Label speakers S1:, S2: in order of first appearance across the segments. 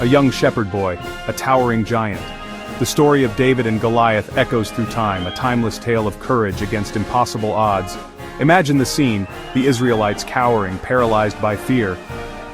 S1: a young shepherd boy, a towering giant. The story of David and Goliath echoes through time, a timeless tale of courage against impossible odds. Imagine the scene, the Israelites cowering, paralyzed by fear.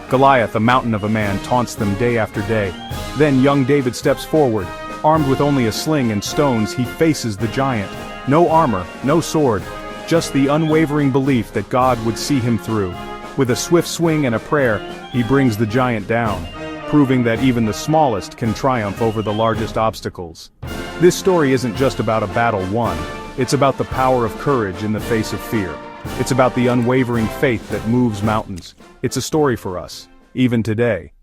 S1: Goliath, a mountain of a man, taunts them day after day. Then young David steps forward. Armed with only a sling and stones, he faces the giant. No armor, no sword, just the unwavering belief that God would see him through. With a swift swing and a prayer, he brings the giant down, proving that even the smallest can triumph over the largest obstacles. This story isn't just about a battle won, it's about the power of courage in the face of fear. It's about the unwavering faith that moves mountains. It's a story for us, even today.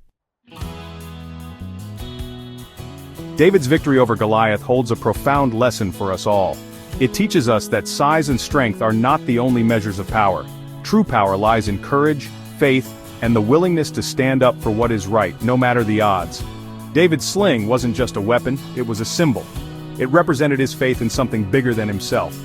S1: David's victory over Goliath holds a profound lesson for us all. It teaches us that size and strength are not the only measures of power. True power lies in courage, faith, and the willingness to stand up for what is right, no matter the odds. David's sling wasn't just a weapon, it was a symbol. It represented his faith in something bigger than himself.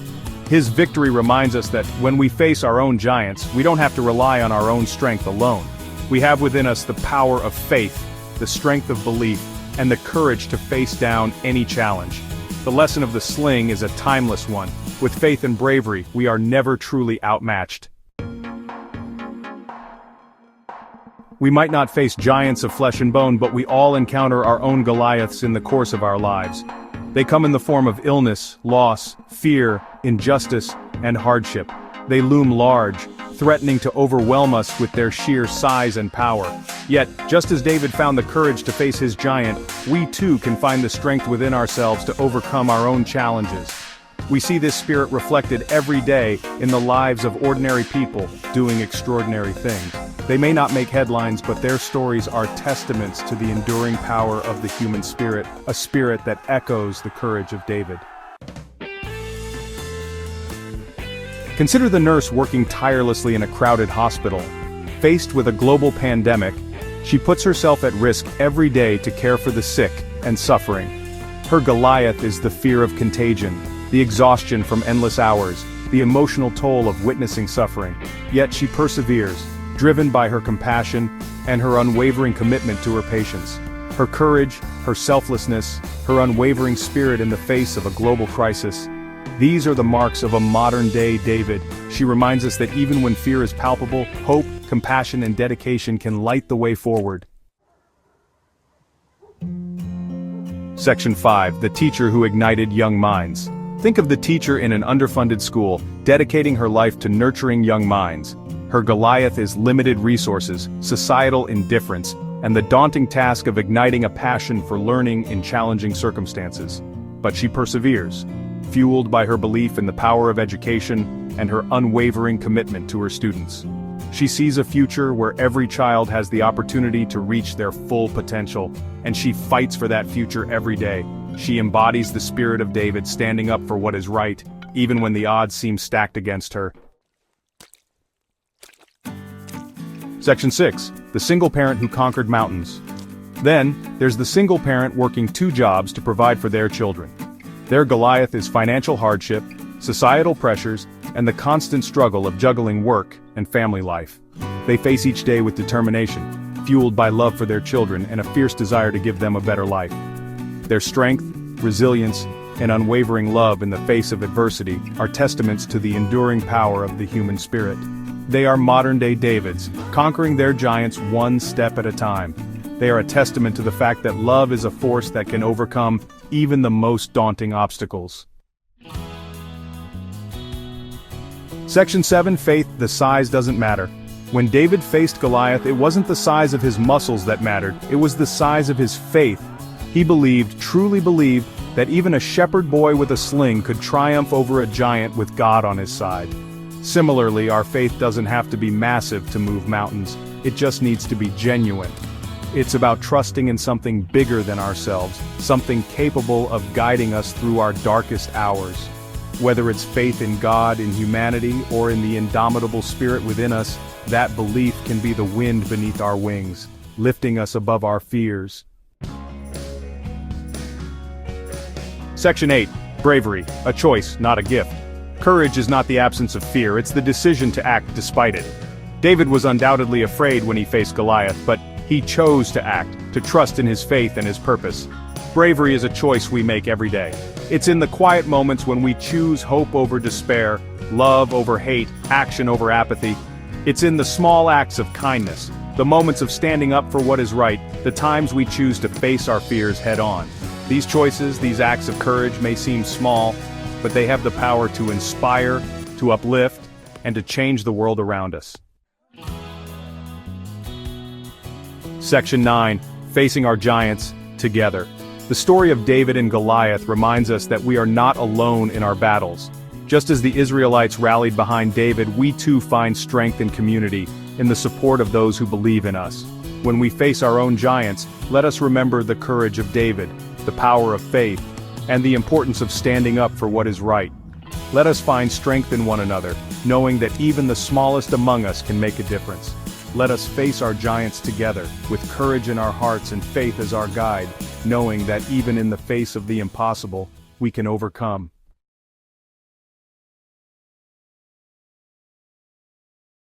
S1: His victory reminds us that when we face our own giants, we don't have to rely on our own strength alone. We have within us the power of faith, the strength of belief, and the courage to face down any challenge. The lesson of the sling is a timeless one. With faith and bravery, we are never truly outmatched. We might not face giants of flesh and bone, but we all encounter our own Goliaths in the course of our lives. They come in the form of illness, loss, fear, injustice, and hardship. They loom large, threatening to overwhelm us with their sheer size and power. Yet, just as David found the courage to face his giant, we too can find the strength within ourselves to overcome our own challenges. We see this spirit reflected every day in the lives of ordinary people doing extraordinary things. They may not make headlines, but their stories are testaments to the enduring power of the human spirit, a spirit that echoes the courage of David. Consider the nurse working tirelessly in a crowded hospital. Faced with a global pandemic, she puts herself at risk every day to care for the sick and suffering. Her Goliath is the fear of contagion, the exhaustion from endless hours, the emotional toll of witnessing suffering. Yet she perseveres, driven by her compassion and her unwavering commitment to her patients. Her courage, her selflessness, her unwavering spirit in the face of a global crisis. These are the marks of a modern-day David. She reminds us that even when fear is palpable, hope, compassion, and dedication can light the way forward. Section 5. The teacher who ignited young minds. Think of the teacher in an underfunded school, dedicating her life to nurturing young minds. Her Goliath is limited resources, societal indifference, and the daunting task of igniting a passion for learning in challenging circumstances. But she perseveres, fueled by her belief in the power of education and her unwavering commitment to her students. She sees a future where every child has the opportunity to reach their full potential, and she fights for that future every day. She embodies the spirit of David, standing up for what is right, even when the odds seem stacked against her. Section 6. The single parent who conquered mountains. Then, there's the single parent working 2 jobs to provide for their children. Their Goliath is financial hardship, societal pressures, and the constant struggle of juggling work and family life. They face each day with determination, fueled by love for their children and a fierce desire to give them a better life. Their strength, resilience, and unwavering love in the face of adversity are testaments to the enduring power of the human spirit. They are modern-day Davids, conquering their giants one step at a time. They are a testament to the fact that love is a force that can overcome even the most daunting obstacles. Section 7. Faith. The size doesn't matter. When David faced Goliath, it wasn't the size of his muscles that mattered, it was the size of his faith. He believed, truly believed, that even a shepherd boy with a sling could triumph over a giant with God on his side. Similarly, our faith doesn't have to be massive to move mountains, it just needs to be genuine. It's about trusting in something bigger than ourselves, something capable of guiding us through our darkest hours. Whether it's faith in God, in humanity, or in the indomitable spirit within us, that belief can be the wind beneath our wings, lifting us above our fears. Section 8. Bravery, a choice, not a gift. Courage is not the absence of fear, it's the decision to act despite it. David was undoubtedly afraid when he faced Goliath, but he chose to act, to trust in his faith and his purpose. Bravery is a choice we make every day. It's in the quiet moments when we choose hope over despair, love over hate, action over apathy. It's in the small acts of kindness, the moments of standing up for what is right, the times we choose to face our fears head-on. These choices, these acts of courage may seem small, but they have the power to inspire, to uplift, and to change the world around us. Section 9. Facing our giants, together. The story of David and Goliath reminds us that we are not alone in our battles. Just as the Israelites rallied behind David, we too find strength in community, in the support of those who believe in us. When we face our own giants, let us remember the courage of David, the power of faith, and the importance of standing up for what is right. Let us find strength in one another, knowing that even the smallest among us can make a difference. Let us face our giants together, with courage in our hearts and faith as our guide, knowing that even in the face of the impossible, we can overcome.